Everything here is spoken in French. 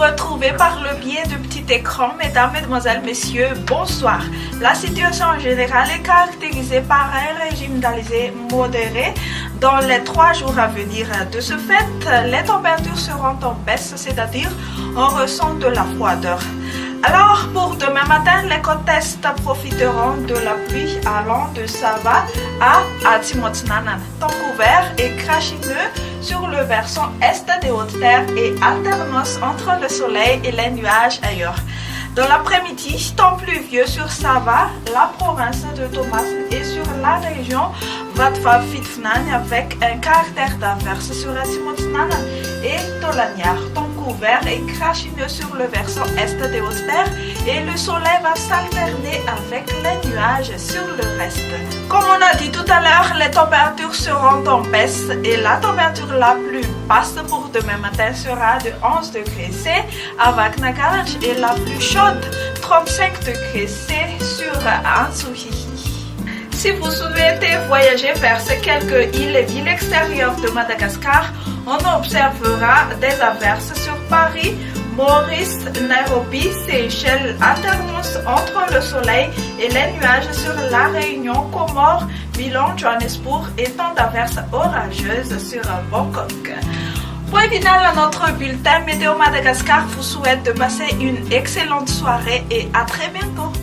retrouvez par le biais de petit écran. Mesdames, Mesdemoiselles, Messieurs, bonsoir. La situation en général est caractérisée par un régime d'alizé modéré dans les 3 jours à venir. De ce fait, les températures seront en baisse, c'est-à-dire on ressent de la froideur. Alors, pour demain matin, les côtes est profiteront de la pluie allant de Sava à Timotnanan. Temps couvert et crachineux sur le versant est des Hautes-Terres et alternance entre le soleil et les nuages ailleurs. Dans l'après-midi, temps pluvieux sur Sava, la province de Thomas et sur la région Vatva-Fitfnan avec un caractère d'averse sur Timotnanan et Tolaniar. Temps couvert et crachineux sur le versant est des Hautes-Terres et le soleil va s'alterner avec les nuages sur le reste. Comme on a dit tout à l'heure, les températures seront en baisse et la température la plus basse pour demain matin sera de 11 degrés C à Vaknakaranch et la plus chaude 35 degrés C sur Ansuhihi. Si vous souhaitez voyager vers ces quelques îles et villes extérieures de Madagascar, on observera des averses sur Paris, Maurice, Nairobi, Seychelles, alternance entre le soleil et les nuages sur la Réunion, Comores, Milan, Johannesburg et temps d'averses orageuses sur Bangkok. Point final à notre bulletin Météo Madagascar vous souhaite de passer une excellente soirée et à très bientôt.